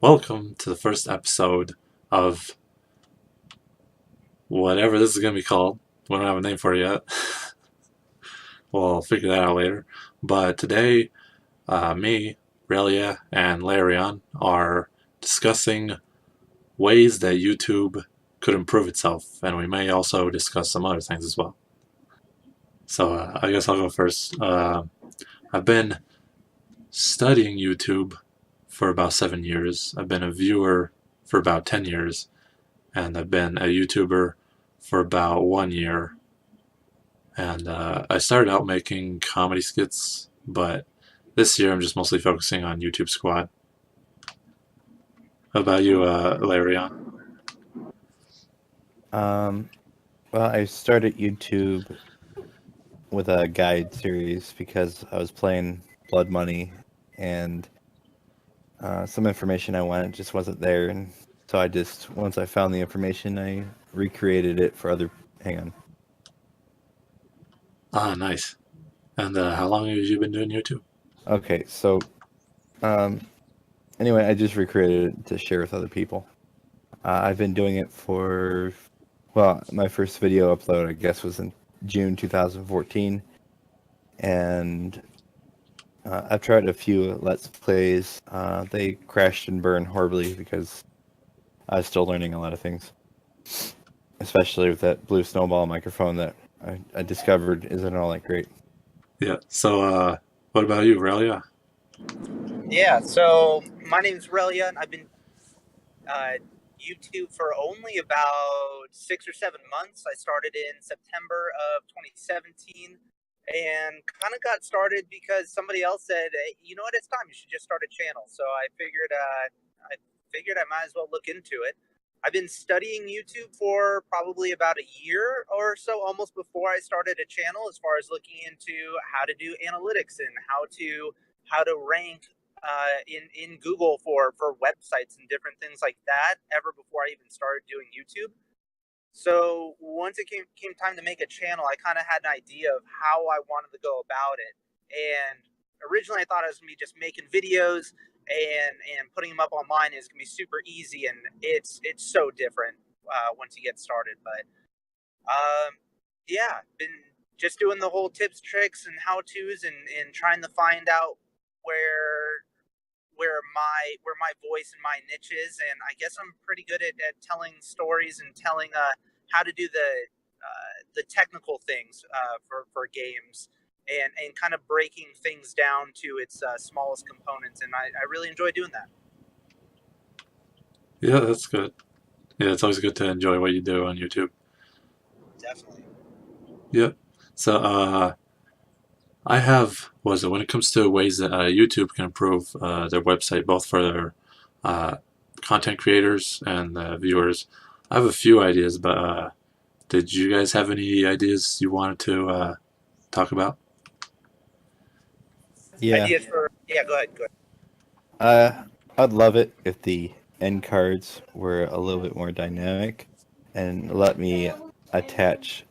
Welcome to the first episode of whatever this is going to be called. We don't have a name for it yet. We'll figure that out later. But today, me, Relyea, and Layarion are discussing ways that YouTube could improve itself, and we may also discuss some other things as well. So I guess I'll go first. I've been studying YouTube for about 7 years. I've been a viewer for about 10 years, and I've been a YouTuber for about 1 year. And I started out making comedy skits, but this year I'm just mostly focusing on YouTube Squad. How about you, Larion? Well, I started YouTube with a guide series because I was playing Blood Money and some information I wanted just wasn't there. And so once I found the information, I recreated it for other. Hang on. Ah, nice. And how long have you been doing YouTube? Okay, so anyway, I just recreated it to share with other people. I've been doing it my first video upload, I guess, was in June 2014. And I've tried a few Let's Plays. They crashed and burned horribly because I was still learning a lot of things. Especially with that blue snowball microphone that I discovered isn't all that great. Yeah, so what about you, Relia? Yeah, so my name's Relyea, and I've been YouTube for only about 6 or 7 months. I started in September of 2017 and kind of got started because somebody else said, hey, you know what, it's time, you should just start a channel. So I figured I might as well look into it. I've been studying YouTube for probably about a year or so, almost before I started a channel, as far as looking into how to do analytics and how to rank in Google for websites and different things like that, ever before I even started doing YouTube. So once it came time to make a channel, I kind of had an idea of how I wanted to go about it. And originally I thought I was going to be just making videos and putting them up online is going to be super easy. And it's so different once you get started. But yeah, been just doing the whole tips, tricks, and how-tos and trying to find out where my voice and my niche is, and I guess I'm pretty good at telling stories and telling how to do the technical things for games and kind of breaking things down to its smallest components, and I really enjoy doing that. Yeah, that's good. Yeah, it's always good to enjoy what you do on YouTube. Definitely. Yep. So when it comes to ways that YouTube can improve their website, both for their content creators and viewers, I have a few ideas, but did you guys have any ideas you wanted to talk about? Yeah. Go ahead. I'd love it if the end cards were a little bit more dynamic and let me attach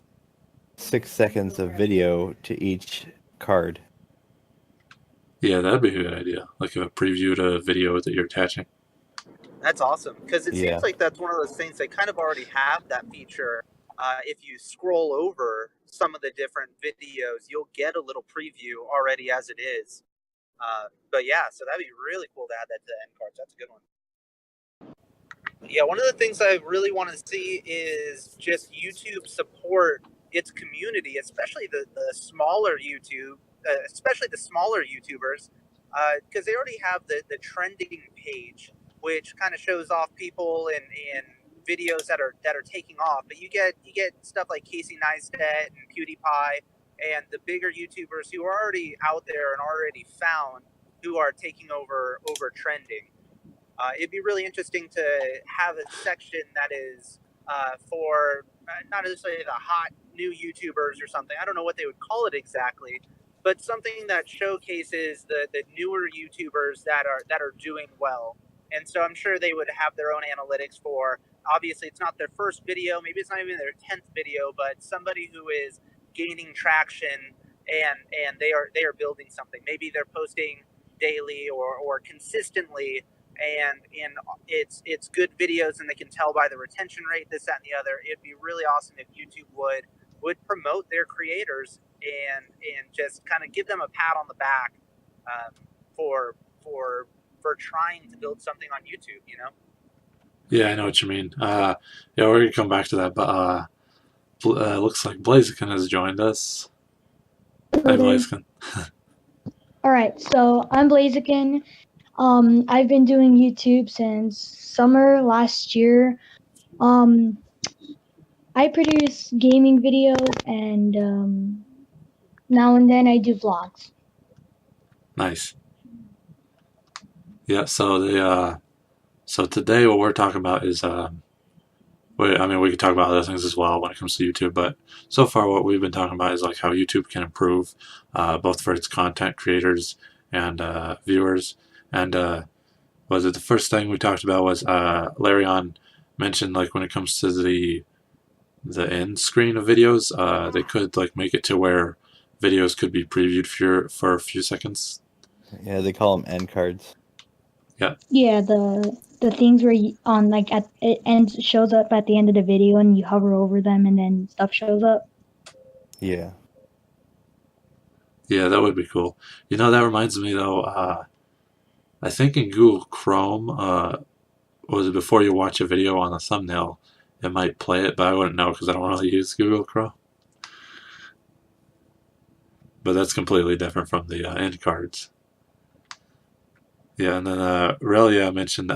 6 seconds of video to each card. Yeah, that'd be a good idea. Like a preview to video that you're attaching. That's awesome, because it seems like that's one of those things they kind of already have that feature. If you scroll over some of the different videos, you'll get a little preview already as it is. But yeah, so that'd be really cool to add that to the end cards. That's a good one. Yeah, one of the things I really want to see is just YouTube support its community, especially the smaller especially the smaller YouTubers, because they already have the trending page, which kind of shows off people and videos that are taking off. But you get stuff like Casey Neistat and PewDiePie and the bigger YouTubers who are already out there and already found, who are taking over trending. It'd be really interesting to have a section that is for not necessarily the hot new YouTubers or something. I don't know what they would call it exactly, but something that showcases the newer YouTubers that are doing well. And so I'm sure they would have their own analytics for, obviously it's not their first video, maybe it's not even their 10th video, but somebody who is gaining traction and they are building something. Maybe they're posting daily or consistently, and it's good videos, and they can tell by the retention rate, this, that, and the other. It'd be really awesome if YouTube would promote their creators and just kind of give them a pat on the back for trying to build something on YouTube, you know? Yeah, I know what you mean. Yeah, we're gonna come back to that, but looks like Blaziken has joined us. Hi, Blaziken. All right, so I'm Blaziken. I've been doing YouTube since summer last year. I produce gaming videos, and now and then I do vlogs. Nice. Yeah, so today what we're talking about is we could talk about other things as well when it comes to YouTube, but so far what we've been talking about is like how YouTube can improve both for its content creators and viewers. And was it the first thing we talked about was Layarion mentioned, like, when it comes to the end screen of videos, they could like make it to where videos could be previewed for a few seconds. Yeah, they call them end cards. Yeah, the things where it shows up at the end of the video, and you hover over them, and then stuff shows up. Yeah. Yeah, that would be cool. You know, that reminds me though. I think in Google Chrome, was it before you watch a video on the thumbnail, it might play it, but I wouldn't know because I don't really use Google Chrome. But that's completely different from the end cards. Yeah, and then Relyea mentioned,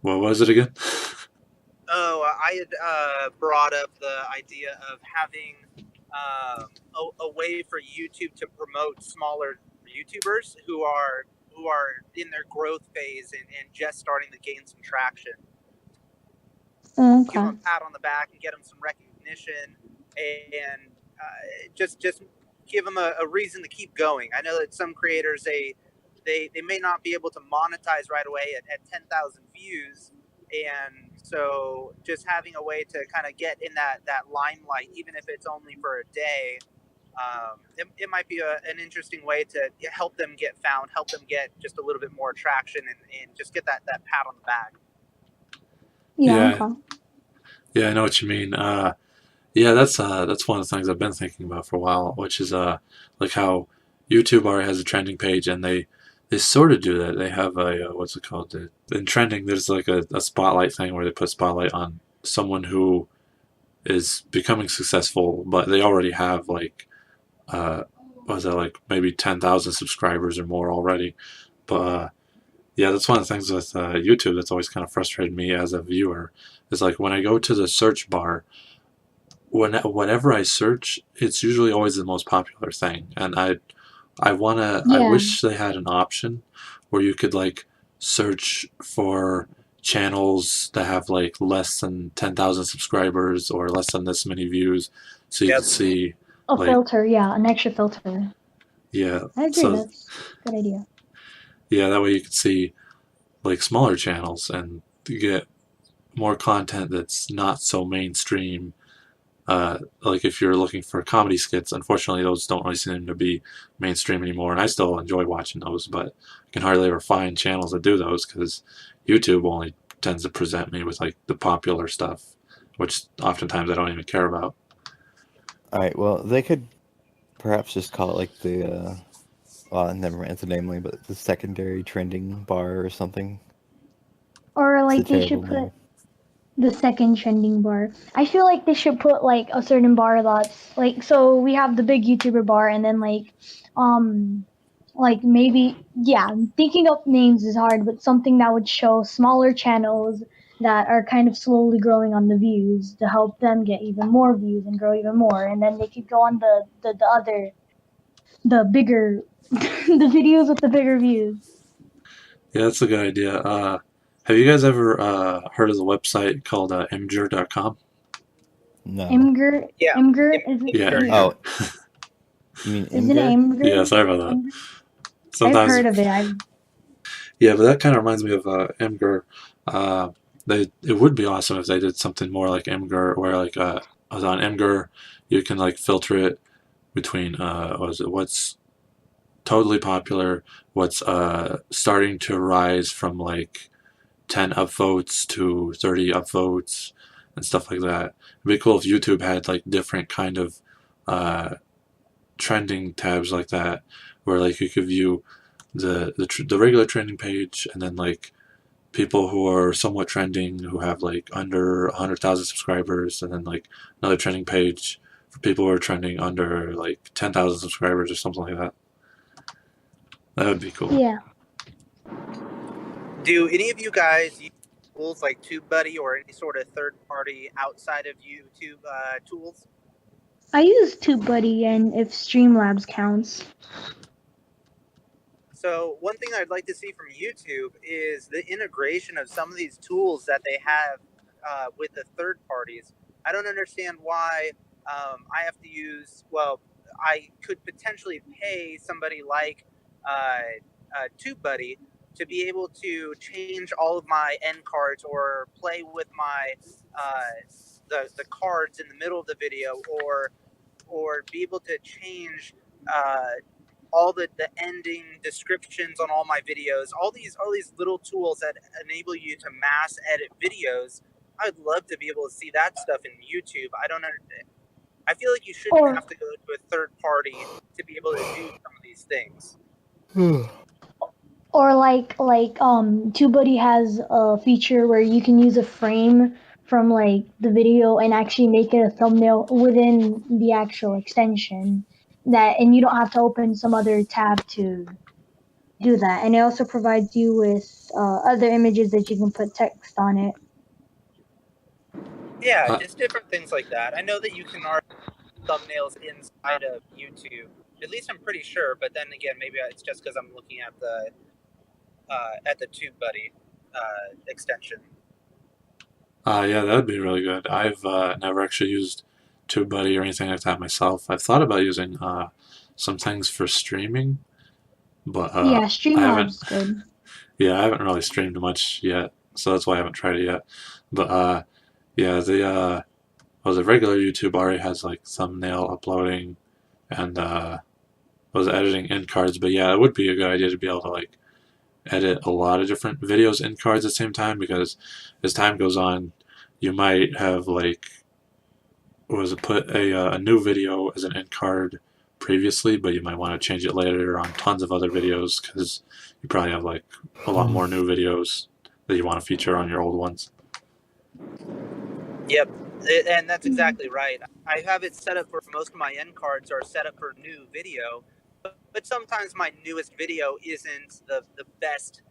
what was it again? I had brought up the idea of having a way for YouTube to promote smaller YouTubers who are in their growth phase and just starting to gain some traction. Okay. Give them a pat on the back and get them some recognition, and just give them a reason to keep going. I know that some creators they may not be able to monetize right away at 10,000 views, and so just having a way to kind of get in that limelight, even if it's only for a day, it might be an interesting way to help them get found, help them get just a little bit more traction, and just get that pat on the back. Yeah. Okay. Yeah, I know what you mean. Yeah, that's one of the things I've been thinking about for a while, which is like how YouTube already has a trending page, and they sort of do that. They have a what's it called? In trending, there's like a spotlight thing where they put spotlight on someone who is becoming successful, but they already have like was that like maybe 10,000 subscribers or more already. But yeah, that's one of the things with YouTube that's always kind of frustrated me as a viewer. Is like when I go to the search bar, whenever I search, it's usually always the most popular thing, and I wish they had an option where you could like search for channels that have like less than 10,000 subscribers or less than this many views, so you can see a filter, an extra filter. Yeah, I agree. That's a good idea. Yeah, that way you can see like smaller channels and get more content that's not so mainstream. Like if you're looking for comedy skits, unfortunately those don't really seem to be mainstream anymore, and I still enjoy watching those, but I can hardly ever find channels that do those because YouTube only tends to present me with like the popular stuff, which oftentimes I don't even care about. Alright, well, they could perhaps just call it like the, never mind, it's a namely, but the secondary trending bar or something. Or like they should put the second trending bar. I feel like they should put like a certain bar that's like, so we have the big YouTuber bar, and then like maybe, thinking up names is hard, but something that would show smaller channels that are kind of slowly growing on the views to help them get even more views and grow even more, and then they could go on the bigger the videos with the bigger views. Yeah, that's a good idea. Have you guys ever heard of the website called imgur.com? No. Imgur? Yeah. Imgur? Is it? Yeah. Oh. You mean Isn't it Imgur? Imgur? Yeah, sorry about that. I've heard of it. Yeah, but that kind of reminds me of Imgur. It would be awesome if they did something more like Imgur, where like on Imgur you can like filter it between what's totally popular, what's starting to rise from like 10 upvotes to 30 upvotes and stuff like that. It'd be cool if YouTube had like different kind of trending tabs like that, where like you could view the regular trending page, and then like people who are somewhat trending who have like under 100,000 subscribers, and then like another trending page for people who are trending under like 10,000 subscribers or something like that. That would be cool. Yeah. Do any of you guys use tools like TubeBuddy or any sort of third-party outside of YouTube tools? I use TubeBuddy and if Streamlabs counts. So one thing I'd like to see from YouTube is the integration of some of these tools that they have with the third parties. I don't understand why I have to use, well, I could potentially pay somebody like TubeBuddy to be able to change all of my end cards or play with my the cards in the middle of the video, or be able to change all the ending descriptions on all my videos, all these little tools that enable you to mass edit videos. I'd love to be able to see that stuff in YouTube. I feel like you shouldn't have to go to a third party to be able to do some of these things. Or like TubeBuddy has a feature where you can use a frame from like the video and actually make it a thumbnail within the actual extension. And you don't have to open some other tab to do that. And it also provides you with other images that you can put text on it. Yeah, just different things like that. I know that you can art thumbnails inside of YouTube. At least I'm pretty sure. But then again, maybe it's just because I'm looking at the TubeBuddy extension. Yeah, that would be really good. I've never actually used TubeBuddy or anything like that myself. I've thought about using some things for streaming, but yeah, Streamlabs good. Yeah, I haven't really streamed much yet, so that's why I haven't tried it yet. But yeah, the regular YouTube already has like thumbnail uploading and editing end cards. But yeah, it would be a good idea to be able to like edit a lot of different videos in cards at the same time, because as time goes on, you might have like put a new video as an end card previously, but you might want to change it later on tons of other videos because you probably have like a lot more new videos that you want to feature on your old ones. Yep, and that's exactly right. I have it set up for most of my end cards are set up for new video, but sometimes my newest video isn't the best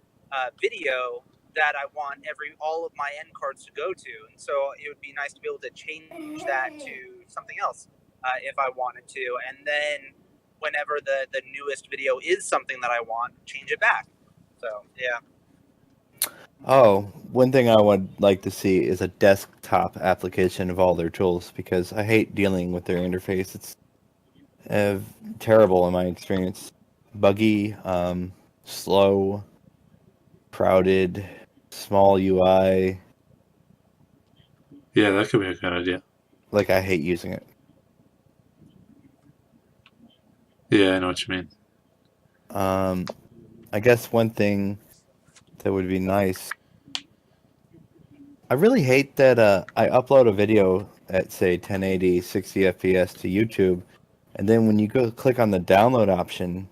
video that I want all of my end cards to go to, and so it would be nice to be able to change that to something else if I wanted to, and then whenever the newest video is something that I want, change it back. So yeah. Oh, one thing I would like to see is a desktop application of all their tools, because I hate dealing with their interface. It's terrible in my experience. Buggy, slow, crowded, small UI. Yeah, that could be a good idea. Like, I hate using it. Yeah, I know what you mean. I guess one thing that would be nice, I really hate that I upload a video at, say, 1080, 60 FPS to YouTube, and then when you go click on the download option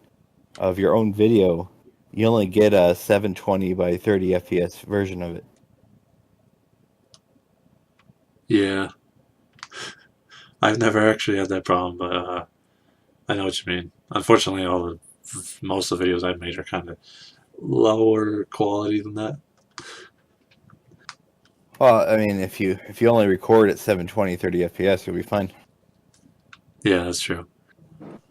of your own video, you only get a 720 by 30 FPS version of it. Yeah. I've never actually had that problem, but I know what you mean. Unfortunately, most of the videos I've made are kind of lower quality than that. Well, I mean, if you only record at 720, 30 FPS, you'll be fine. Yeah, that's true.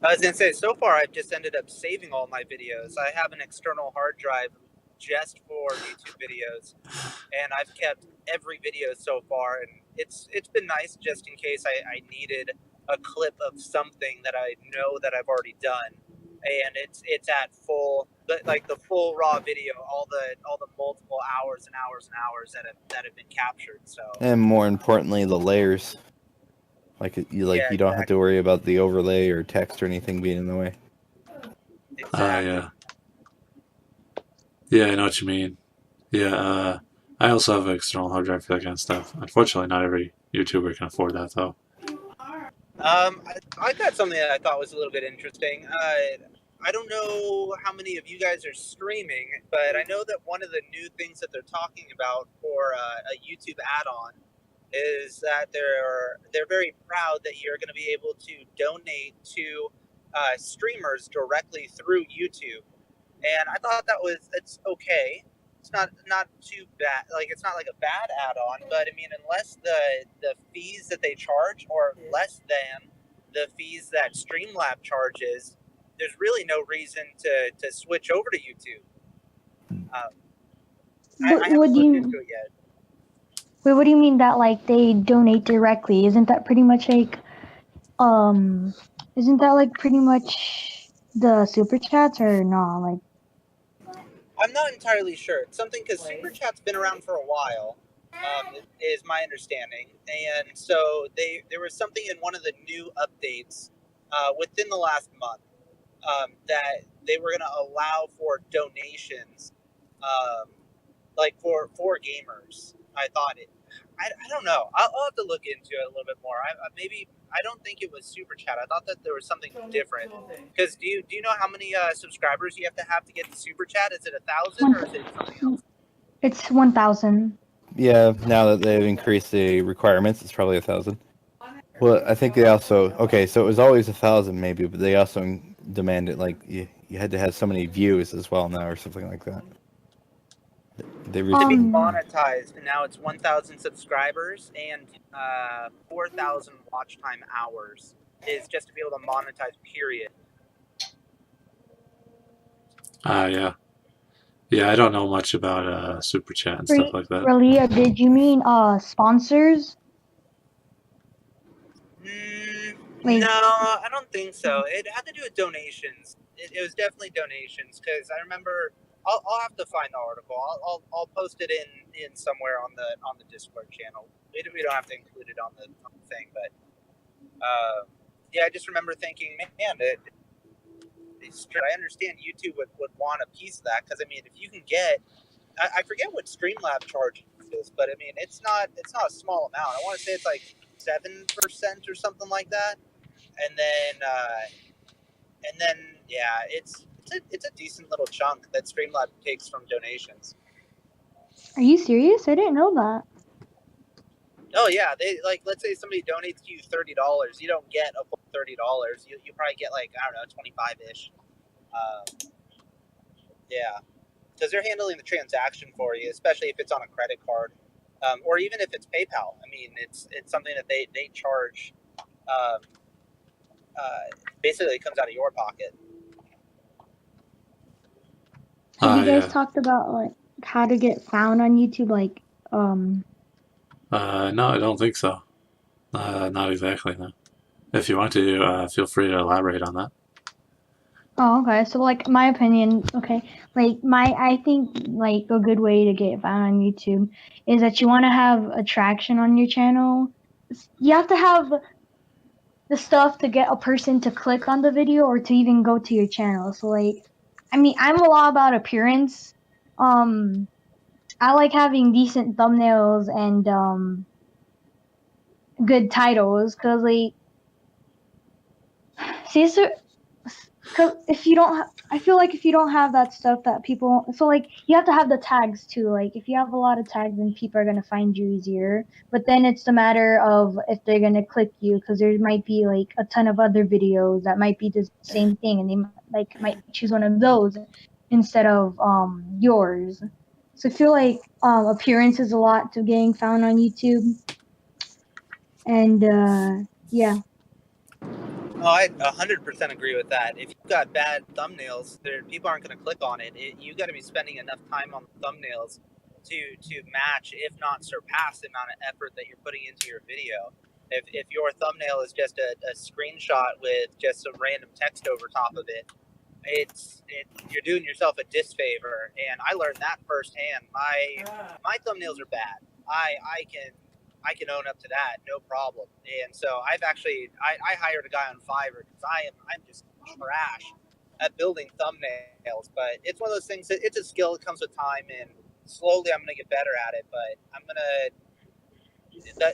I was going to say, so far I've just ended up saving all my videos. I have an external hard drive just for YouTube videos, and I've kept every video so far, and it's been nice just in case I needed a clip of something that I know that I've already done, and it's at full, like the full raw video, all the multiple hours and hours and hours that have been captured. So, and more importantly, the layers. You don't have to worry about the overlay or text or anything being in the way. Exactly. Yeah, I know what you mean. Yeah, I also have an external hard drive for that kind of stuff. Unfortunately, not every YouTuber can afford that, though. I got something that I thought was a little bit interesting. I don't know how many of you guys are streaming, but I know that one of the new things that they're talking about for a YouTube add-on is that they're very proud that you're going to be able to donate to streamers directly through YouTube. And I thought it's okay. It's not too bad. Like, it's not like a bad add-on, but I mean, unless the fees that they charge are less than the fees that Streamlab charges, there's really no reason to switch over to YouTube. I haven't looked into it yet. Wait, what do you mean that like they donate directly? Isn't that pretty much like isn't that like pretty much the super chats or no? Like, I'm not entirely sure. It's something because Super Chat's been around for a while, is my understanding, and so there was something in one of the new updates within the last month that they were going to allow for donations, like for gamers. I thought it. I don't know. I'll have to look into it a little bit more. I don't think it was Super Chat. I thought that there was something different. Because do you know how many subscribers you have to get to Super Chat? Is it 1,000 or is it something else? It's 1,000. Yeah, now that they've increased the requirements, it's probably 1,000. Well, I think they also so it was always 1,000 maybe, but they also demanded like you had to have so many views as well now or something like that. They To be monetized, now it's 1,000 subscribers and 4,000 watch time hours is just to be able to monetize. Period. Yeah, I don't know much about Super Chat and stuff like that. Relyea, did you mean sponsors? No, I don't think so. It had to do with donations. It was definitely donations because I remember. I'll have to find the article. I'll post it in somewhere on the Discord channel. We don't have to include it on the thing, but yeah, I just remember thinking, man, I understand YouTube would want a piece of that because I mean, if you can get, I forget what Streamlab charges, but I mean, it's not a small amount. I want to say it's like 7% or something like that, and then yeah, it's a decent little chunk that Streamlab takes from donations. Are you serious? I didn't know that. Oh yeah, they like, let's say somebody donates to you $30, you don't get a full $30. You probably get like, I don't know, 25-ish. Yeah, because they're handling the transaction for you, especially if it's on a credit card, or even if it's PayPal. I mean, it's something that they charge. Basically, it comes out of your pocket. Have you guys talked about like how to get found on YouTube? Like, No, I don't think so. Not exactly, no. If you want to, feel free to elaborate on that. Oh, okay. So, like, my opinion, okay, like, I think, like, a good way to get found on YouTube is that you want to have attraction on your channel. You have to have the stuff to get a person to click on the video or to even go to your channel. So, like, I mean, I'm a lot about appearance. I like having decent thumbnails and, good titles, because, like, see, so, because if you don't, I feel like if you don't have that stuff that people, so like you have to have the tags too. Like if you have a lot of tags, then people are gonna find you easier. But then it's a matter of if they're gonna click you, because there might be like a ton of other videos that might be the same thing, and they might choose one of those instead of yours. So I feel like appearance is a lot to getting found on YouTube, and yeah. Oh, I 100% agree with that. If you've got bad thumbnails, people aren't going to click on it. You got to be spending enough time on the thumbnails to match, if not surpass, the amount of effort that you're putting into your video. If your thumbnail is just a screenshot with just some random text over top of it, you're doing yourself a disfavor. And I learned that firsthand. My thumbnails are bad. I can own up to that, no problem. And so I've actually I hired a guy on Fiverr because I'm just trash at building thumbnails, but it's one of those things that it's a skill that comes with time, and slowly I'm going to get better at it. But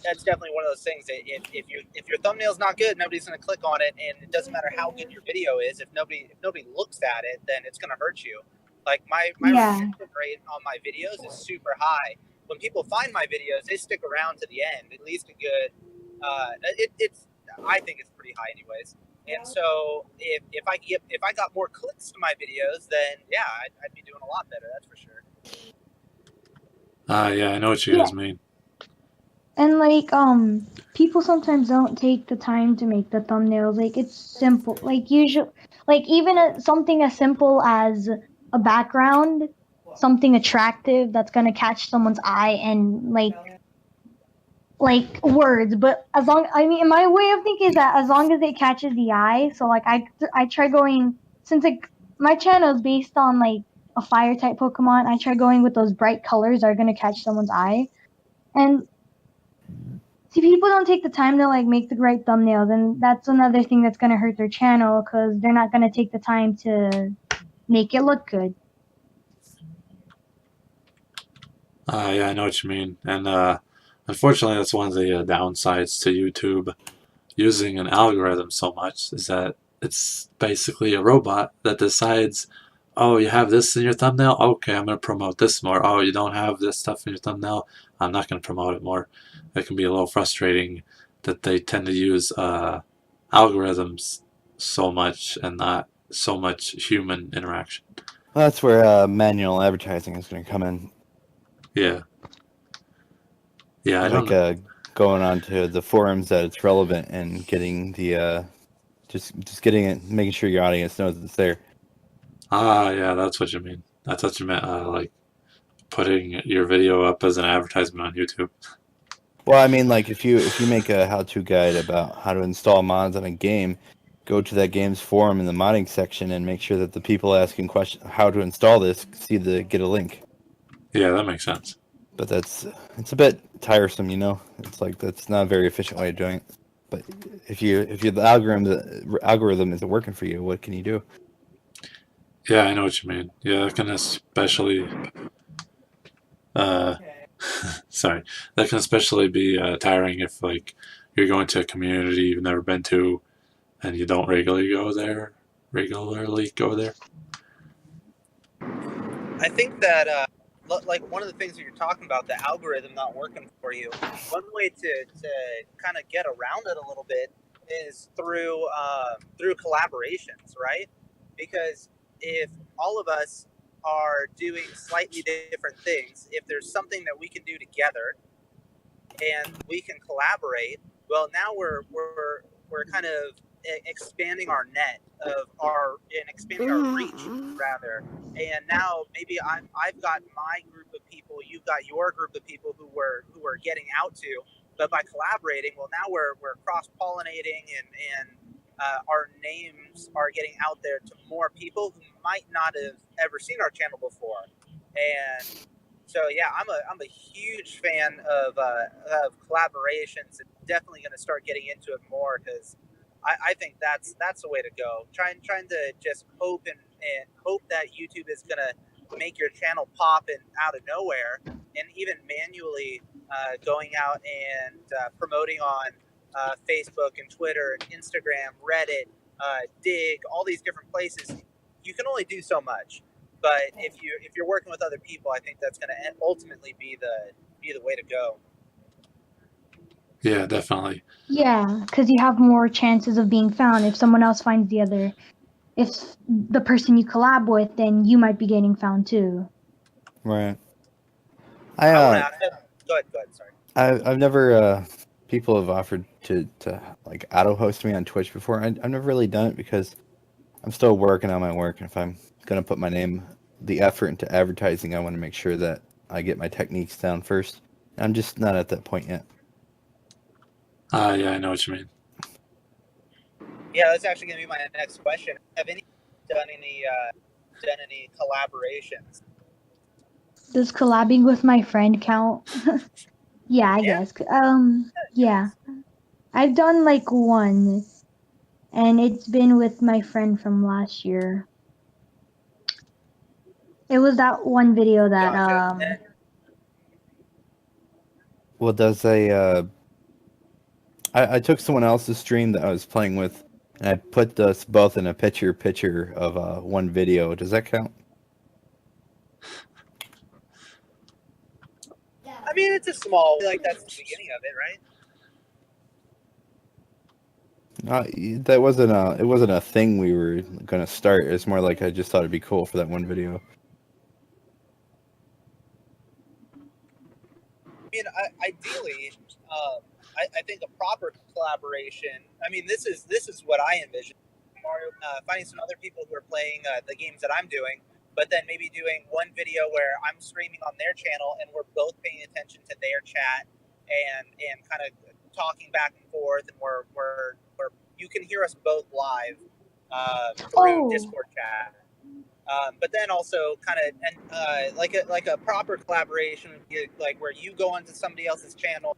that's definitely one of those things that if your thumbnail's not good, nobody's going to click on it, and it doesn't matter how good your video is. If nobody looks at it, then it's going to hurt you. Like my retention rate on my videos is super high. When people find my videos, they stick around to the end, at least a good. I think it's pretty high, anyways. And so if I got more clicks to my videos, then yeah, I'd be doing a lot better. That's for sure. Yeah, I know what you guys mean. And like people sometimes don't take the time to make the thumbnails. Like it's simple. Like usually, like even something as simple as a background, something attractive that's gonna catch someone's eye, and like words. But my way of thinking is that as long as it catches the eye. So like I try going, since like my channel is based on like a fire type Pokemon. I try going with those bright colors that are gonna catch someone's eye, and see, people don't take the time to like make the right thumbnails, and that's another thing that's gonna hurt their channel because they're not gonna take the time to make it look good. Yeah, I know what you mean, and unfortunately, that's one of the downsides to YouTube using an algorithm so much, is that it's basically a robot that decides, oh, you have this in your thumbnail? Okay, I'm going to promote this more. Oh, you don't have this stuff in your thumbnail? I'm not going to promote it more. It can be a little frustrating that they tend to use algorithms so much and not so much human interaction. Well, that's where manual advertising is going to come in. Yeah. Yeah, I don't know. Going on to the forums that it's relevant and getting the just getting it, making sure your audience knows it's there. Yeah, that's what you mean. That's what you meant, like putting your video up as an advertisement on YouTube. Well, I mean, like if you make a how-to guide about how to install mods on a game, go to that game's forum in the modding section and make sure that the people asking questions how to install this get a link. Yeah, that makes sense. But it's a bit tiresome, you know. It's like that's not a very efficient way of doing it. But if the algorithm isn't working for you, what can you do? Yeah, I know what you mean. Yeah, that can especially sorry, that can especially be tiring if like you're going to a community you've never been to and you don't regularly go there. I think that like one of the things that you're talking about, the algorithm not working for you, one way to kind of get around it a little bit is through collaborations, right? Because if all of us are doing slightly different things, if there's something that we can do together and we can collaborate, well, now we're kind of expanding our net expanding our reach rather. And now maybe I've got my group of people, you've got your group of people who we're getting out to, but by collaborating, well, now we're cross-pollinating and our names are getting out there to more people who might not have ever seen our channel before. And so yeah, I'm a huge fan of collaborations, and definitely going to start getting into it more because I think that's the way to go. Trying to just hope and hope that YouTube is going to make your channel pop and out of nowhere, and even manually going out and promoting on Facebook and Twitter and Instagram, Reddit, Dig, all these different places. You can only do so much. But if you're working with other people, I think that's going to ultimately be the way to go. Yeah, definitely. Yeah, because you have more chances of being found if someone else finds if the person you collab with, then you might be getting found too. Right. Go ahead. Sorry. I've never people have offered to like auto host me on Twitch before. I've never really done it because I'm still working on my work, and if I'm gonna put my name, the effort into advertising, I want to make sure that I get my techniques down first. I'm just not at that point yet. Yeah, I know what you mean. Yeah, that's actually gonna be my next question. Have any done any collaborations? Does collabing with my friend count? Yeah, I guess. Yeah, I've done like one, and it's been with my friend from last year. It was that one video that Gotcha. Well, does I took someone else's stream that I was playing with, and I put us both in a picture of one video. Does that count? I mean, it's a small, like that's the beginning of it, right? That it wasn't a thing we were gonna start. It's more like I just thought it'd be cool for that one video. I mean, ideally, I think a proper collaboration. I mean, this is what I envision. Finding some other people who are playing the games that I'm doing, but then maybe doing one video where I'm streaming on their channel and we're both paying attention to their chat and kind of talking back and forth, and we're you can hear us both live through Discord chat. But then also kind of like a proper collaboration would be like where you go onto somebody else's channel,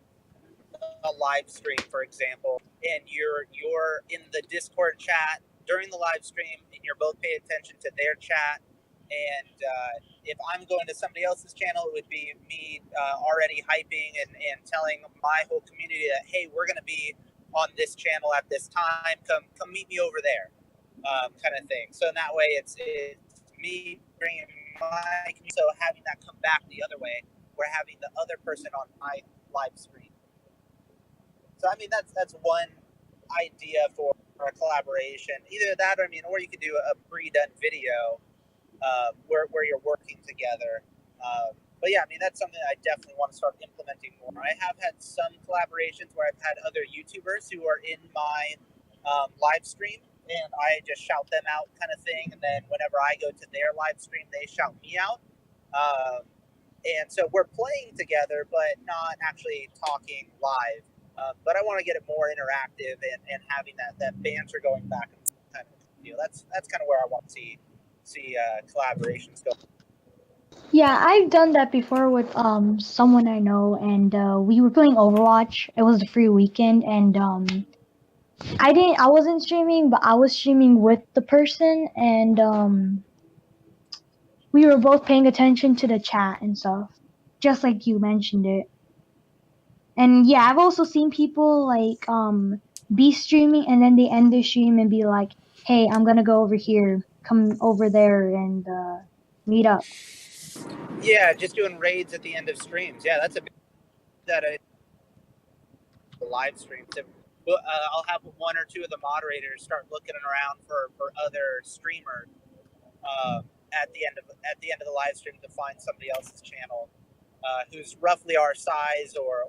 a live stream, for example, and you're in the Discord chat during the live stream, and you're both paying attention to their chat. And if I'm going to somebody else's channel, it would be me already hyping and telling my whole community that, hey, we're going to be on this channel at this time. Come meet me over there, kind of thing. So in that way, it's me bringing my community. So having that come back the other way, we're having the other person on my live stream. So I mean, that's one idea for a collaboration. Either that, or or you could do a pre-done video where you're working together. But yeah, I mean, that's something I definitely want to start implementing more. I have had some collaborations where I've had other YouTubers who are in my live stream, and I just shout them out, kind of thing. And then whenever I go to their live stream, they shout me out. And so we're playing together, but not actually talking live. But I want to get it more interactive and having that banter going back and kind of deal. That's kind of where I want to see collaborations go. Yeah, I've done that before with someone I know, and we were playing Overwatch. It was the free weekend, and I wasn't streaming, but I was streaming with the person, and we were both paying attention to the chat and stuff, just like you mentioned it. And yeah, I've also seen people like be streaming and then they end their stream and be like, "Hey, I'm gonna go over here. Come over there and meet up." Yeah, just doing raids at the end of streams. Yeah, that's a big live streams. I'll have one or two of the moderators start looking around for other streamers at the end of the live stream to find somebody else's channel who's roughly our size or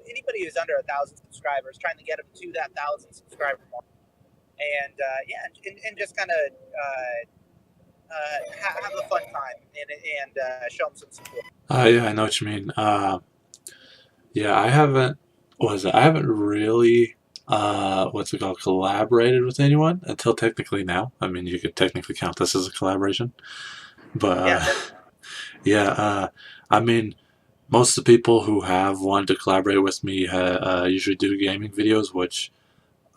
anybody who's under 1,000 subscribers, trying to get them to that 1,000 subscriber mark, and and just kind of have a fun time and show them some support. Yeah, I know what you mean. Yeah, I haven't really collaborated with anyone until technically now. I mean, you could technically count this as a collaboration, but I mean, most of the people who have wanted to collaborate with me usually do gaming videos, which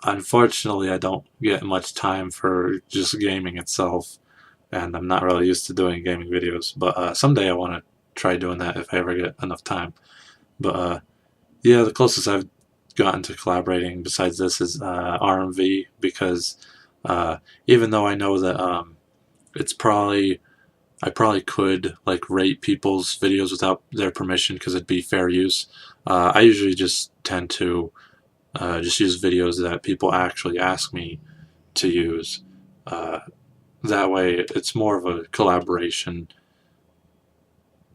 unfortunately I don't get much time for just gaming itself, and I'm not really used to doing gaming videos. But someday I want to try doing that if I ever get enough time. But yeah, the closest I've gotten to collaborating besides this is RMV, because even though I know that I probably could like rate people's videos without their permission because it'd be fair use. I usually just tend to just use videos that people actually ask me to use. That way it's more of a collaboration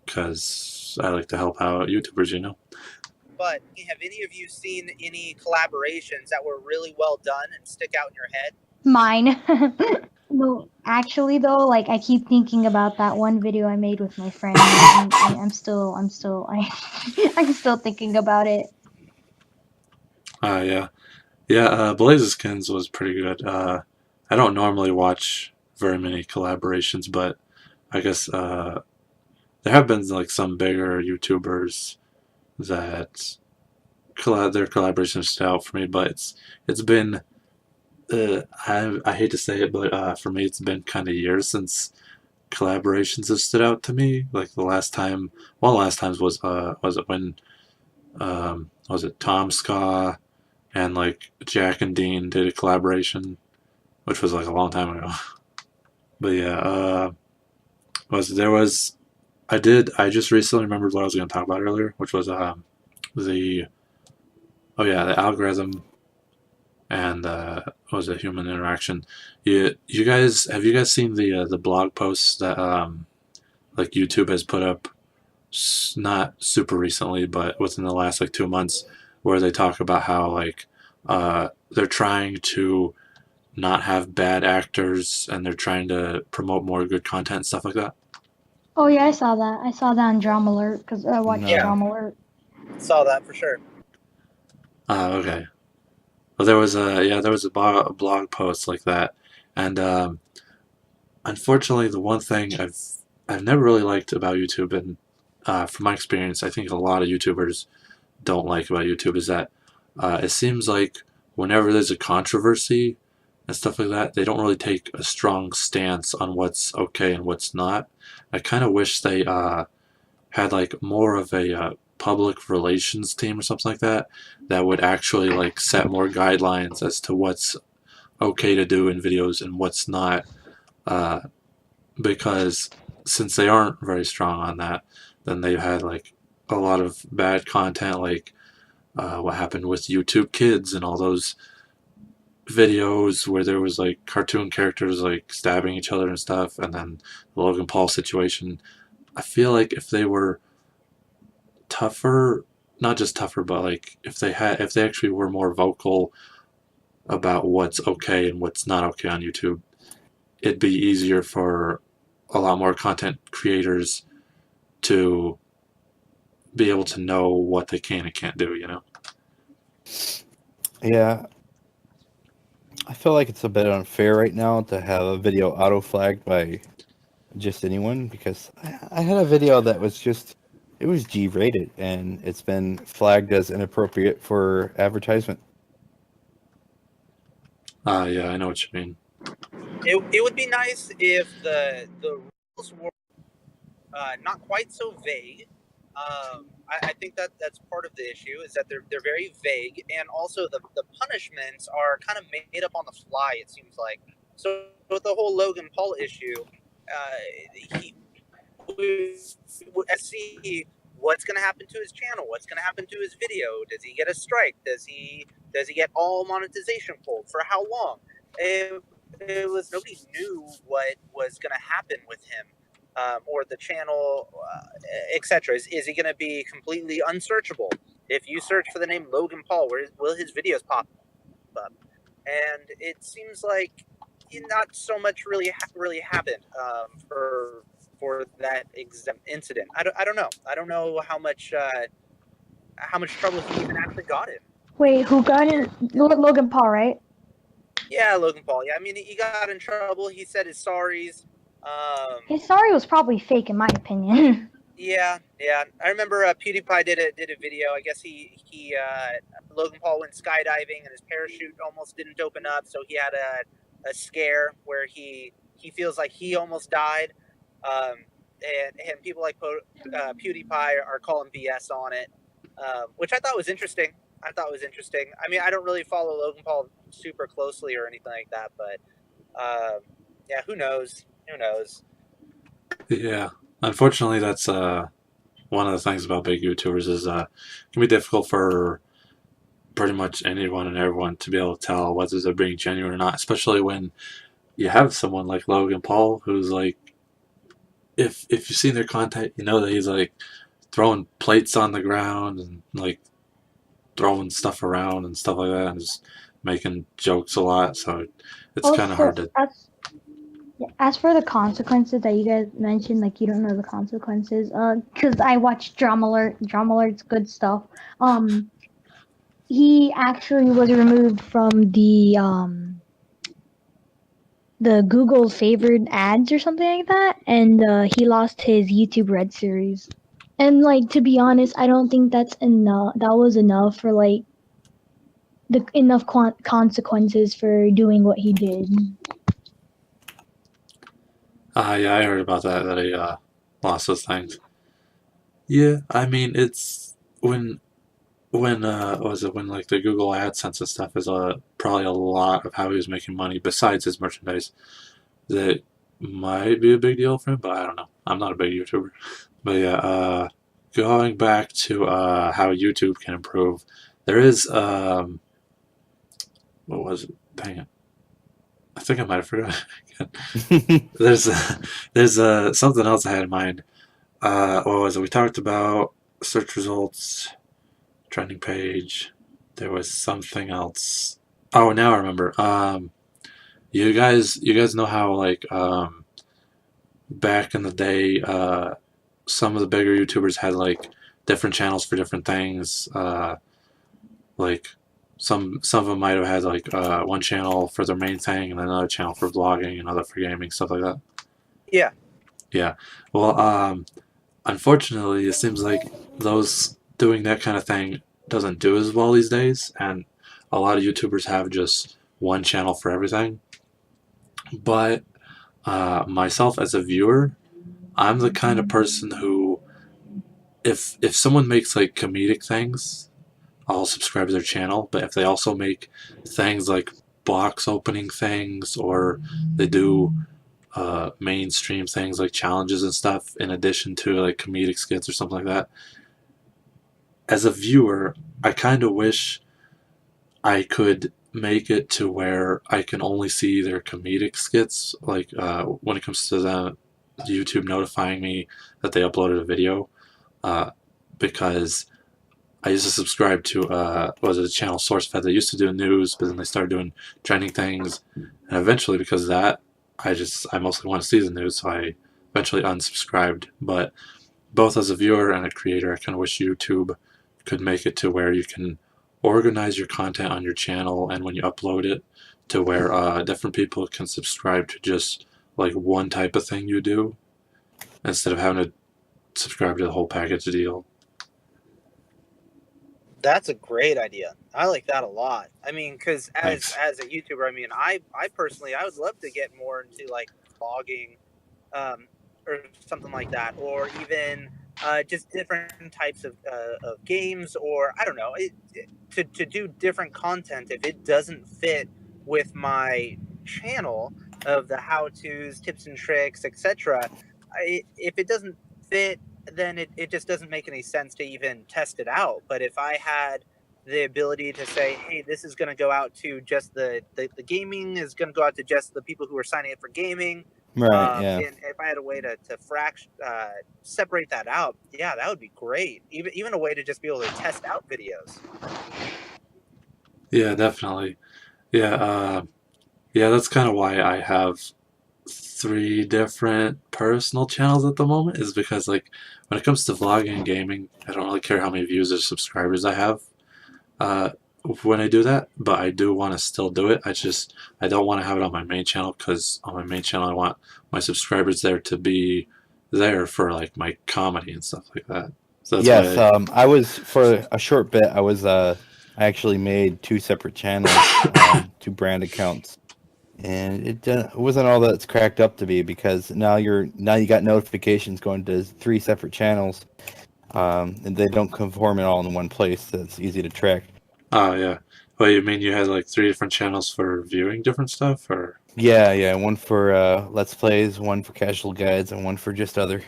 because I like to help out YouTubers, you know. But have any of you seen any collaborations that were really well done and stick out in your head? Mine. No, actually though, like I keep thinking about that one video I made with my friend. I'm still thinking about it. Yeah. Blaze's Skins was pretty good. I don't normally watch very many collaborations, but I guess there have been like some bigger YouTubers that their collaborations stood out for me, but it's been I hate to say it, but for me it's been kind of years since collaborations that stood out to me. Like one of the last times was it when was it Tom Ska and like Jack and Dean did a collaboration, which was like a long time ago. But yeah, I just recently remembered what I was going to talk about earlier, which was the algorithm and what was it, human interaction. You guys have you guys seen the blog posts that like YouTube has put up, not super recently, but within the last like 2 months, where they talk about how like they're trying to not have bad actors and they're trying to promote more good content and stuff like that? Oh yeah, I saw that. I saw that on Drama Alert because I watched No. Drama Alert. Saw that for sure. Okay. Well, there was a blog post like that, and unfortunately, the one thing I've never really liked about YouTube, and from my experience, I think a lot of YouTubers don't like about YouTube, is that it seems like whenever there's a controversy and stuff like that, they don't really take a strong stance on what's okay and what's not. I kind of wish they had like more of a public relations team or something like that would actually like set more guidelines as to what's okay to do in videos and what's not, because since they aren't very strong on that, then they've had like a lot of bad content, like what happened with YouTube Kids and all those videos where there was like cartoon characters like stabbing each other and stuff, and then the Logan Paul situation. I feel like if they were tougher, not just tougher, but like if they actually were more vocal about what's okay and what's not okay on YouTube, it'd be easier for a lot more content creators to be able to know what they can and can't do, you know? Yeah. I feel like it's a bit unfair right now to have a video auto-flagged by just anyone, because I had a video that was it was G-rated, and it's been flagged as inappropriate for advertisement. Yeah, I know what you mean. It would be nice if the rules were not quite so vague. I think that's part of the issue, is that they're very vague, and also the punishments are kind of made up on the fly, it seems like. So with the whole Logan Paul issue, we see what's going to happen to his channel, what's going to happen to his video. Does he get a strike? Does he get all monetization pulled? For how long? Nobody knew what was going to happen with him. Or the channel, etc. Is he going to be completely unsearchable? If you search for the name Logan Paul, where will his videos pop up? And it seems like not so much really happened for that incident. I don't know. I don't know how much trouble he even actually got in. Wait, who got in? Logan Paul, right? Yeah, Logan Paul. Yeah, I mean, he got in trouble. He said his sorries. His sorry was probably fake, in my opinion. Yeah. I remember PewDiePie did a video. I guess he Logan Paul went skydiving and his parachute almost didn't open up, so he had a scare where he feels like he almost died. And people like PewDiePie are calling BS on it, which I thought was interesting. I mean, I don't really follow Logan Paul super closely or anything like that, but yeah, who knows? Yeah, unfortunately, that's one of the things about big YouTubers is it can be difficult for pretty much anyone and everyone to be able to tell whether they're being genuine or not, especially when you have someone like Logan Paul, who's like, if you've seen their content, you know that he's like throwing plates on the ground and like throwing stuff around and stuff like that, and just making jokes a lot. So it's kind of hard to. As for the consequences that you guys mentioned, like you don't know the consequences, because I watched Drama Alert. Drama Alert's good stuff. He actually was removed from the Google favored ads or something like that, and he lost his YouTube Red series. And like, to be honest, I don't think that's enough. That was enough for like enough consequences for doing what he did. Yeah, I heard about that he lost those things. Yeah, I mean it's when what was it when like the Google AdSense and stuff is probably a lot of how he was making money besides his merchandise. That might be a big deal for him, but I don't know. I'm not a big YouTuber. But yeah, going back to how YouTube can improve, there is what was it? Dang it. I think I might have forgotten again. There's something else I had in mind. What was it? We talked about search results, trending page. There was something else. Oh, now I remember. You guys know how like back in the day, some of the bigger YouTubers had like different channels for different things. Like some of them might have had like one channel for their main thing and another channel for vlogging, another for gaming, stuff like that. Yeah. Yeah. Well, unfortunately, it seems like those doing that kind of thing doesn't do as well these days, and a lot of YouTubers have just one channel for everything. But myself as a viewer, I'm the kind of person who, if someone makes like comedic things, I'll subscribe to their channel. But if they also make things like box opening things, or they do mainstream things like challenges and stuff in addition to like comedic skits or something like that, as a viewer, I kind of wish I could make it to where I can only see their comedic skits, like when it comes to the YouTube notifying me that they uploaded a video, because I used to subscribe to was it a channel SourceFed? They used to do news, but then they started doing trending things, and eventually because of that, I mostly want to see the news, so I eventually unsubscribed. But both as a viewer and a creator, I kind of wish YouTube could make it to where you can organize your content on your channel, and when you upload it, to where different people can subscribe to just like one type of thing you do, instead of having to subscribe to the whole package deal. That's a great idea. I like that a lot. I mean, because Thanks. as a YouTuber, I mean, I personally, I would love to get more into like vlogging, or something like that, or even just different types of games, or I don't know, to do different content if it doesn't fit with my channel of the how-tos, tips and tricks, etc. If it doesn't fit, then it just doesn't make any sense to even test it out. But if I had the ability to say, hey, this is going to go out to just the gaming is going to go out to just the people who are signing up for gaming. Right. Yeah. And if I had a way to separate that out, yeah, that would be great. Even a way to just be able to test out videos. Yeah, definitely. Yeah, yeah, that's kind of why I have 3 different personal channels at the moment, is because like when it comes to vlogging and gaming, I don't really care how many views or subscribers I have uh, when I do that, but I do want to still do it. I don't want to have it on my main channel, because on my main channel I want my subscribers there to be there for like my comedy and stuff like that. So that's Yes. why I was for a short bit. I actually made 2 separate channels, 2 brand accounts, and it wasn't all that it's cracked up to be, because now you got notifications going to 3 separate channels, and they don't conform it all in one place. So it's easy to track. oh yeah. Well, you mean you had like 3 different channels for viewing different stuff, or? Yeah, one for Let's Plays, one for casual guides, and one for just other.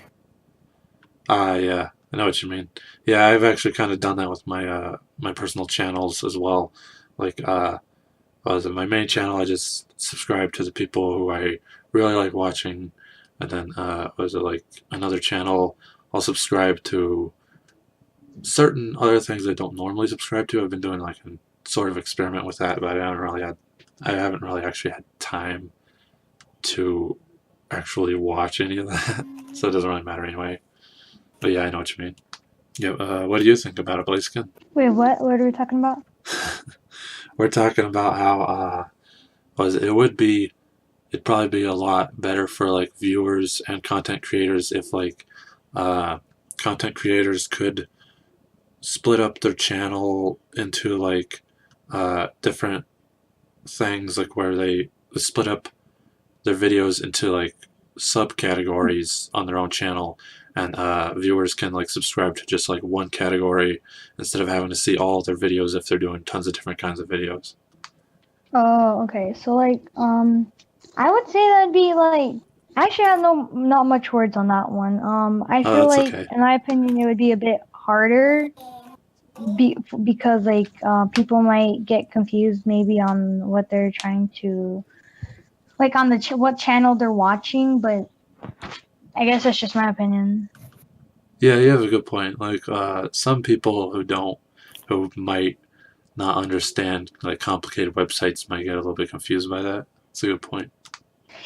Yeah, I know what you mean. Yeah, I've actually kind of done that with my my personal channels as well. Like, was it my main channel? I just subscribe to the people who I really like watching, and then was it like another channel? I'll subscribe to certain other things I don't normally subscribe to. I've been doing like a sort of experiment with that, but I haven't really actually had time to actually watch any of that, so it doesn't really matter anyway. But yeah, I know what you mean. Yeah, what do you think about it, Blaziken? Wait, what? What are we talking about? We're talking about how it'd probably be a lot better for like viewers and content creators if like content creators could split up their channel into like different things, like where they split up their videos into like subcategories on their own channel, and viewers can like subscribe to just like one category instead of having to see all their videos if they're doing tons of different kinds of videos. Oh, okay. So like, I would say that'd be like. Actually, I have not much words on that one. I Oh, feel that's like, okay. in my opinion, it would be a bit harder because like people might get confused maybe on what they're trying to like on the what channel they're watching, but I guess that's just my opinion. Yeah, you have a good point. Like some people who might not understand like complicated websites might get a little bit confused by that. It's a good point.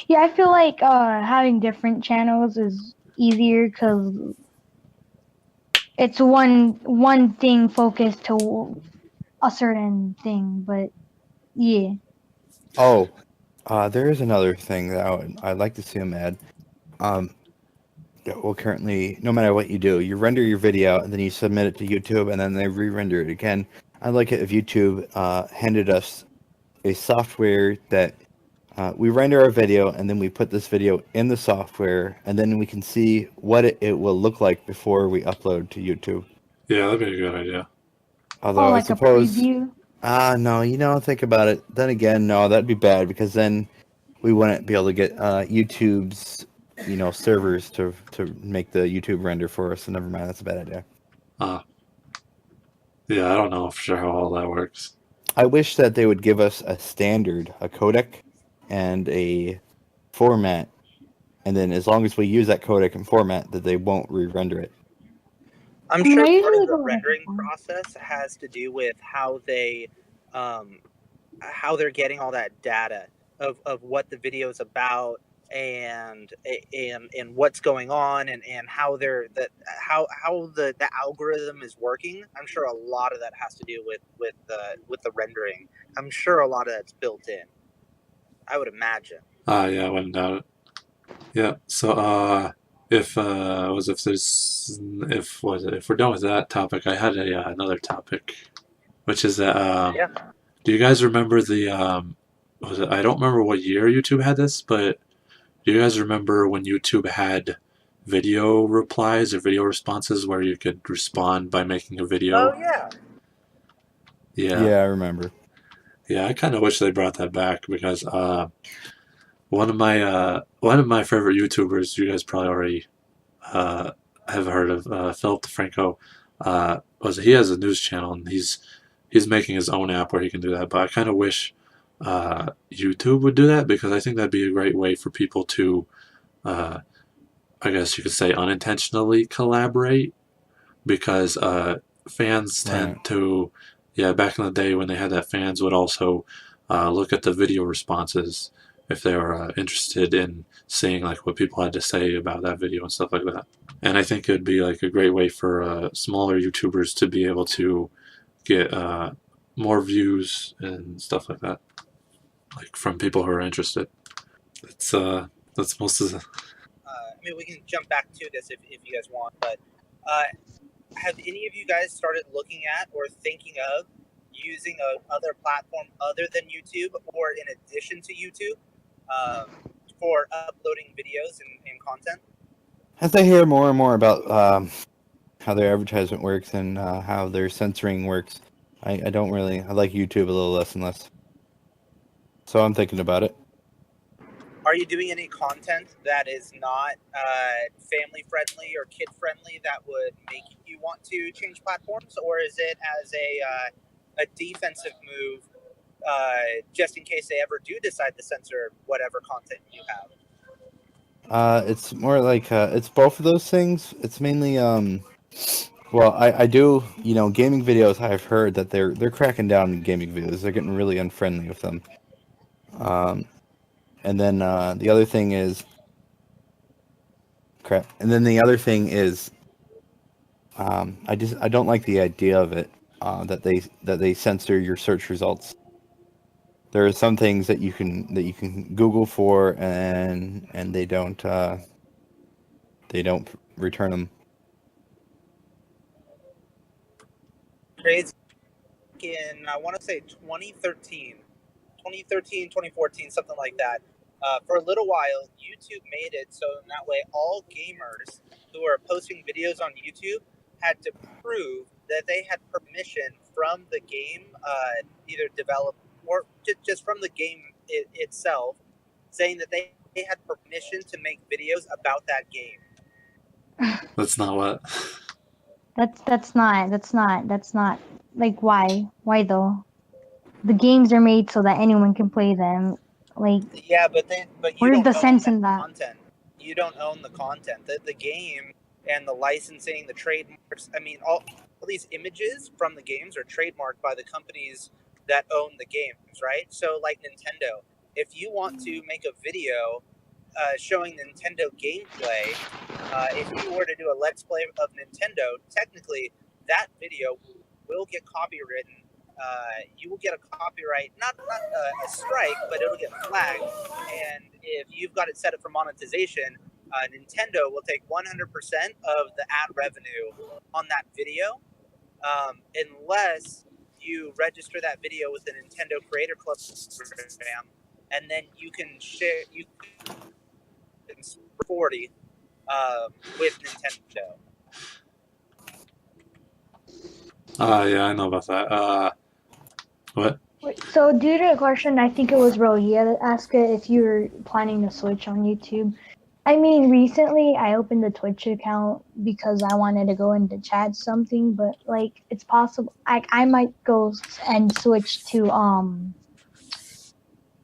Yeah, I feel like having different channels is easier because it's one thing focused to a certain thing. But yeah. Oh, there is another thing that I'd like to see them add. Well, currently, no matter what you do, you render your video and then you submit it to YouTube and then they re-render it again. I'd like it if YouTube handed us a software that we render our video and then we put this video in the software and then we can see what it will look like before we upload to YouTube. Yeah, that'd be a good idea. Although I Like a suppose, preview. no, think about it. Then again, no, that'd be bad because then we wouldn't be able to get YouTube's servers to make the YouTube render for us. So never mind, that's a bad idea. Yeah, I don't know for sure how all that works. I wish that they would give us a standard, a codec, and a format, and then as long as we use that codec and format, that they won't re-render it. I'm sure part of the rendering process has to do with how they're getting all that data of what the video is about and what's going on and how how the algorithm is working. I'm sure a lot of that has to do with the rendering. I'm sure a lot of that's built in, I would imagine. Yeah, I wouldn't doubt it. Yeah, so if we're done with that topic, I had another topic, which is that do you guys remember the I don't remember what year YouTube had this, but do you guys remember when YouTube had video replies or video responses where you could respond by making a video? Oh yeah. Yeah, I remember. Yeah, I kind of wish they brought that back because one of my favorite YouTubers, you guys probably already have heard of, Philip DeFranco. He has a news channel and he's making his own app where he can do that. But I kind of wish YouTube would do that because I think that'd be a great way for people to, I guess you could say, unintentionally collaborate because fans tend to, back in the day when they had that, fans would also look at the video responses if they were interested in seeing like what people had to say about that video and stuff like that. And I think it'd be like a great way for smaller YouTubers to be able to get more views and stuff like that, like from people who are interested. That's most of the. I mean, we can jump back to this if you guys want, but have any of you guys started looking at or thinking of using other platform other than YouTube or in addition to YouTube for uploading videos and content? As I hear more and more about how their advertisement works and how their censoring works, I like YouTube a little less and less. So I'm thinking about it. Are you doing any content that is not family friendly or kid friendly that would make you want to change platforms, or is it as a defensive move just in case they ever do decide to censor whatever content you have? It's more like it's both of those things. It's mainly well, I do gaming videos. I've heard that they're cracking down on gaming videos. They're getting really unfriendly with them. And then the other thing is crap. And then the other thing is I don't like the idea of it that they censor your search results. There are some things that you can Google for and they don't return them. Crazy. In I want to say 2013, 2014, something like that. For a little while, YouTube made it so in that way all gamers who are posting videos on YouTube had to prove that they had permission from the game, either developed or just from the game itself, saying that they had permission to make videos about that game. That's not what. That's not like why though? The games are made so that anyone can play them. Like Yeah, but you where's don't the own sense that in that? content. You don't own the content. The game and the licensing, the trademarks. I mean, all these images from the games are trademarked by the companies that own the games, right? So, like Nintendo, if you want to make a video showing Nintendo gameplay, if you were to do a Let's Play of Nintendo, technically that video will get copywritten. You will get a copyright, not a strike, but it'll get flagged. And if you've got it set up for monetization, Nintendo will take 100% of the ad revenue on that video, unless you register that video with the Nintendo Creator Club program, and then you can share. You can 40 with Nintendo. Yeah, I know about that. What? So due to a question, I think it was Relyea that asked it if you were planning to switch on YouTube. I mean, recently I opened a Twitch account because I wanted to go into chat something, but like it's possible I might go and switch to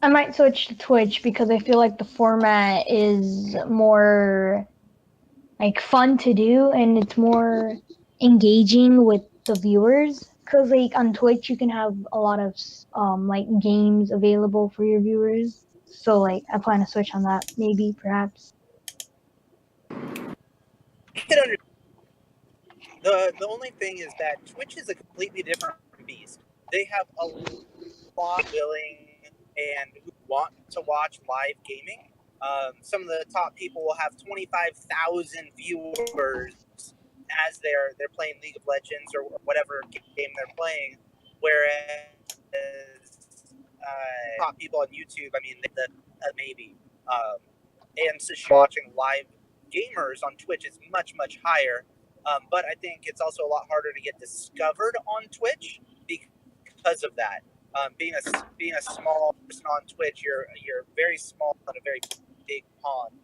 I might switch to Twitch because I feel like the format is more like fun to do and it's more engaging with the viewers. Cause like on Twitch you can have a lot of like games available for your viewers. So like I plan to switch on that maybe perhaps. The only thing is that Twitch is a completely different beast. They have a lot willing and who want to watch live gaming. Some of the top people will have 25,000 viewers as they're playing League of Legends or whatever game they're playing, whereas top people on YouTube, I mean, maybe. And so watching live gamers on Twitch is much, much higher. But I think it's also a lot harder to get discovered on Twitch because of that. Being a small person on Twitch, you're very small in a very big pond.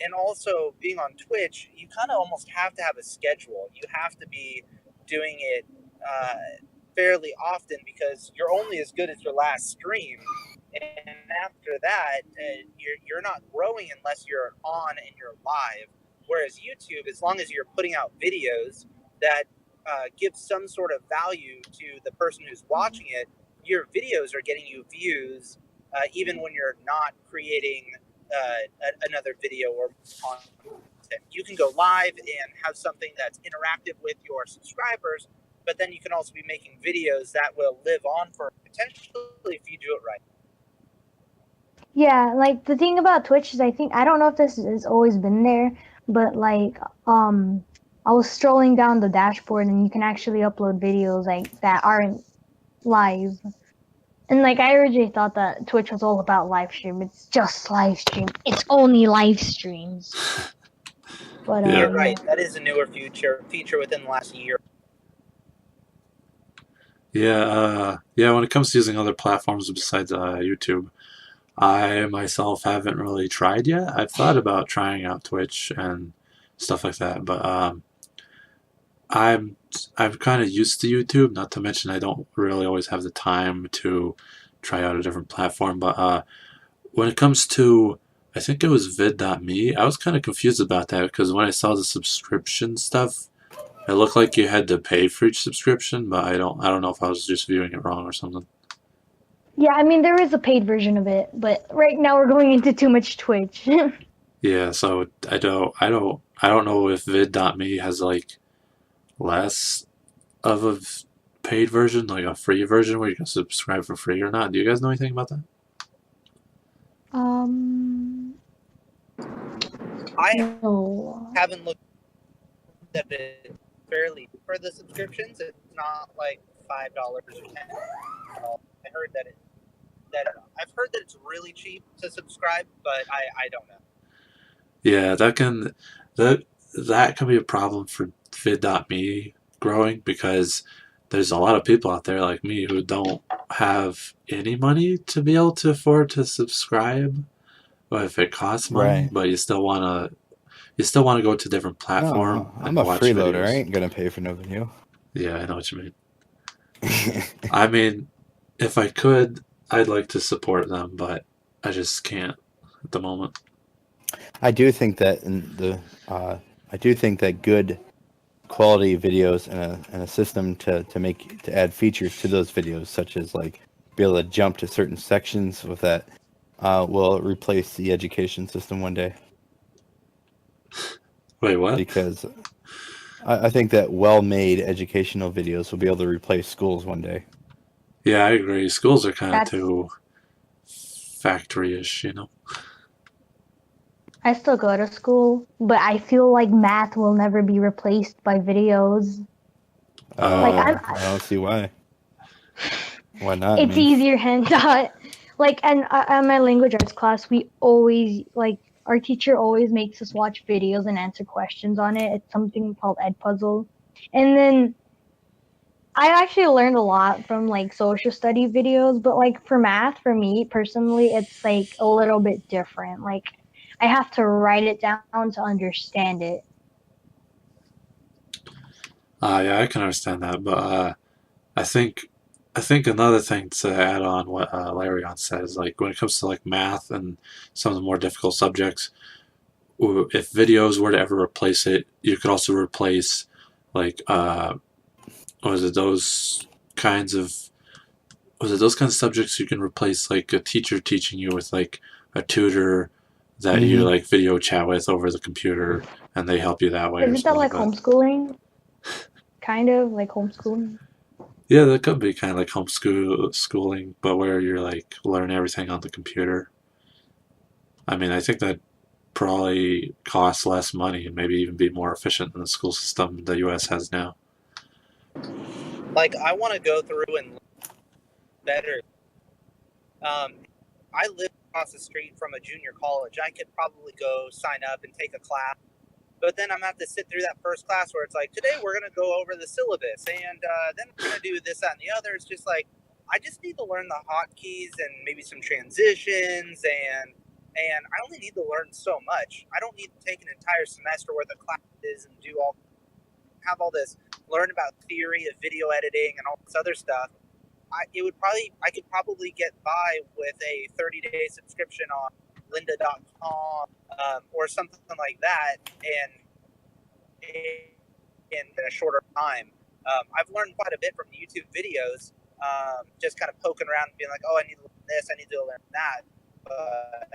And also being on Twitch, you kind of almost have to have a schedule. You have to be doing it fairly often because you're only as good as your last stream. And after that, you're not growing unless you're on and you're live. Whereas YouTube, as long as you're putting out videos that give some sort of value to the person who's watching it, your videos are getting you views, even when you're not creating another video or content. You can go live and have something that's interactive with your subscribers, but then you can also be making videos that will live on for potentially if you do it right. Yeah, like the thing about Twitch is I don't know if this has always been there, but like I was strolling down the dashboard and you can actually upload videos like that aren't live. And like I originally thought that Twitch was all about live stream. It's just live stream. It's only live streams. But Yeah. You're right. That is a newer feature within the last year. Yeah, when it comes to using other platforms besides YouTube, I myself haven't really tried yet. I've thought about trying out Twitch and stuff like that, but I'm kind of used to YouTube. Not to mention, I don't really always have the time to try out a different platform. But when it comes to, I think it was vid.me, I was kind of confused about that because when I saw the subscription stuff, it looked like you had to pay for each subscription, but I don't know if I was just viewing it wrong or something. yeah, I mean there is a paid version of it, but right now we're going into too much Twitch. Yeah, so I don't know if vid.me has like less of a paid version, like a free version where you can subscribe for free or not. Do you guys know anything about that? I no. haven't looked at it fairly for the subscriptions. It's not like $5 or $10. I heard that that I've heard that it's really cheap to subscribe, but I don't know. Yeah, that can be a problem for vid.me growing, because there's a lot of people out there like me who don't have any money to be able to afford to subscribe, or if it costs money, Right. but you still wanna go to different platform No, and I'm a watch freeloader. I videos. ain't gonna pay for no video. Yeah, I know what you mean. I mean, if I could, I'd like to support them, but I just can't at the moment. I do think that good quality videos and a system to add features to those videos, such as like be able to jump to certain sections with that, will replace the education system one day. Wait, what? Because I think that well-made educational videos will be able to replace schools one day. Yeah, I agree. Schools are kind of That's- too factory-ish, you know? I still go to school, but I feel like math will never be replaced by videos. Like, I don't see why. Why not? It's easier hand-taught. Like, and on my language arts class, we always, like, our teacher always makes us watch videos and answer questions on it. It's something called Edpuzzle. And then I actually learned a lot from, like, social study videos, but, like, for math, for me, personally, it's, like, a little bit different. Like, I have to write it down to understand it. yeah, I can understand that, but I think another thing to add on what Layarion says, like when it comes to like math and some of the more difficult subjects, if videos were to ever replace it, you could also replace like was it those kinds of subjects you can replace like a teacher teaching you with like a tutor that you like video chat with over the computer, and they help you that way. Isn't that like homeschooling? Kind of like homeschooling. Yeah, that could be kind of like homeschooling, but where you're like learn everything on the computer. I mean, I think that probably costs less money and maybe even be more efficient than the school system the U.S. has now. Like, I want to go through and better. I live across the street from a junior college. I could probably go sign up and take a class. But then I'm going to have to sit through that first class where it's like, today we're going to go over the syllabus, and then we're going to do this, that, and the other. It's just like, I just need to learn the hotkeys and maybe some transitions, and I only need to learn so much. I don't need to take an entire semester worth of classes and have all this, learn about theory of video editing and all this other stuff. I could probably get by with a 30-day subscription on lynda.com or something like that, and in a shorter time. I've learned quite a bit from the YouTube videos, just kind of poking around and being like, oh, I need to learn this, I need to learn that. But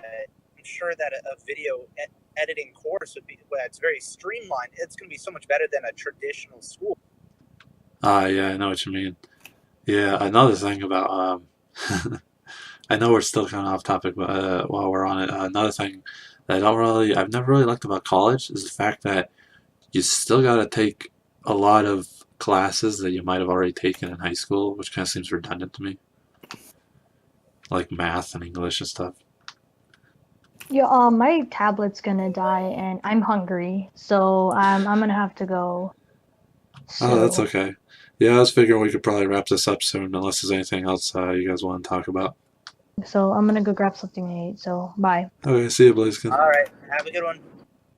I'm sure that a video editing course would be, well, it's very streamlined. It's going to be so much better than a traditional school. Yeah, I know what you mean. Yeah, another thing about I know we're still kind of off topic, but while we're on it, another thing that I've never really liked about college is the fact that you still got to take a lot of classes that you might have already taken in high school, which kind of seems redundant to me, like math and English and stuff. Yeah, my tablet's gonna die, and I'm hungry, so I'm gonna have to go. Oh, that's okay. Yeah, I was figuring we could probably wrap this up soon, unless there's anything else you guys want to talk about. So I'm gonna go grab something to eat. So bye. Okay, see you, Blaziken. All right, have a good one.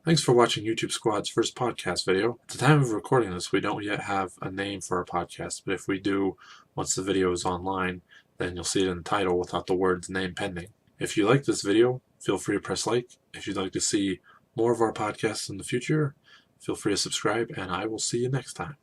Thanks for watching YouTube Squad's first podcast video. At the time of recording this, we don't yet have a name for our podcast, but if we do, once the video is online, then you'll see it in the title without the words name pending. If you like this video, feel free to press like. If you'd like to see more of our podcasts in the future, feel free to subscribe, and I will see you next time.